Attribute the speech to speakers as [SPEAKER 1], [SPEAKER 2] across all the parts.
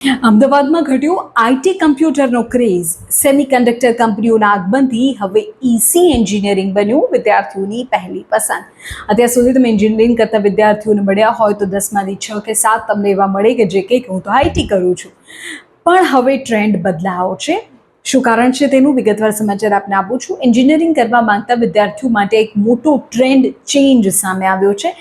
[SPEAKER 1] અમદાવાદમાં ઘટ્યો IT કમ્પ્યુટરનો craze. Semiconductor કંપનીઓના આગમનથી હવે ઈસી એન્જિનિયરિંગ બન્યું વિદ્યાર્થીઓની પહેલી પસંદ. અત્યાર સુધી તમે એન્જિનિયરિંગ કરતા વિદ્યાર્થીઓને મળ્યા હોય તો 10માંથી 6 કે 7 તમને એવા મળે કે જે કે હું તો આઈટી કરું છું. પણ હવે ટ્રેન્ડ બદલાયો છે. શું કારણ છે તેનું વિગતવાર સમાચાર આપને આપું છું. એન્જિનિયરિંગ કરવા માંગતા વિદ્યાર્થીઓ માટે એક મોટો ટ્રેન્ડ ચેન્જ સામે આવ્યો છે.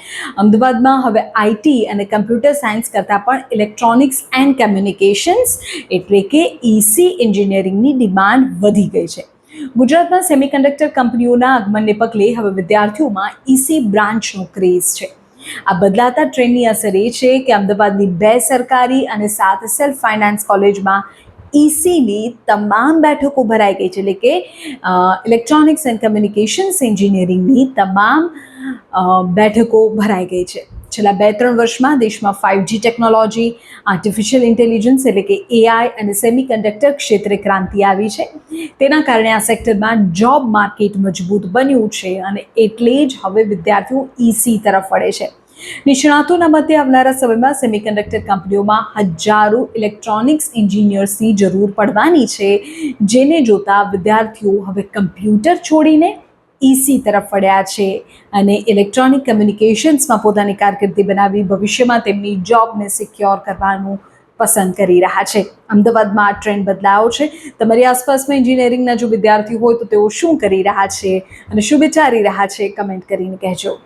[SPEAKER 1] અમદાવાદમાં હવે આઈટી અને કમ્પ્યુટર સાયન્સ કરતાં પણ ઇલેક્ટ્રોનિક્સ એન્ડ કમ્યુનિકેશન્સ એટલે કે ઈસી એન્જિનિયરિંગની ડિમાન્ડ વધી ગઈ છે. ગુજરાતમાં સેમિકન્ડક્ટર કંપનીઓના આગમનને પગલે હવે વિદ્યાર્થીઓમાં ઈસી બ્રાન્ચનો ક્રેઝ છે. આ બદલાતા ટ્રેન્ડની અસર એ છે કે અમદાવાદની 2 સરકારી અને 7 સેલ્ફ ફાઇનાન્સ કોલેજમાં ઈસીની તમામ બેઠકો ભરાઈ ગઈ છે. એટલે કે ઇલેક્ટ્રોનિક્સ એન્ડ કમ્યુનિકેશન્સ એન્જિનિયરિંગની તમામ બેઠકો ભરાઈ ગઈ છે. છેલ્લા 2-3 વર્ષમાં દેશમાં 5G ટેકનોલોજી, આર્ટિફિશિયલ ઇન્ટેલિજન્સ એટલે કે એઆઈ અને સેમિકન્ડક્ટર ક્ષેત્રે ક્રાંતિ આવી છે. તેના કારણે આ સેક્ટરમાં જોબ માર્કેટ મજબૂત બન્યું છે અને એટલે જ હવે વિદ્યાર્થીઓ ઈસી તરફ વળે છે. નિષ્ણાતોના મતે આવનારા સમયમાં સેમિકન્ડક્ટર કંપનીઓમાં હજારો ઇલેક્ટ્રોનિક્સ એન્જિનિયર્સની જરૂર પડવાની છે, જેને જોતા વિદ્યાર્થીઓ હવે કમ્પ્યુટર છોડીને ઈસી તરફ વળ્યા છે અને ઇલેક્ટ્રોનિક કમ્યુનિકેશન્સમાં પોતાની કારકિર્દી બનાવી ભવિષ્યમાં તેમની જોબને સિક્યોર કરવાનું પસંદ કરી રહ્યા છે. અમદાવાદમાં આ ટ્રેન્ડ બદલાયો છે. તમારી આસપાસમાં એન્જિનિયરિંગના જો વિદ્યાર્થી હોય તો તેઓ શું કરી રહ્યા છે અને શું વિચારી રહ્યા છે, કમેન્ટ કરીને કહેજો.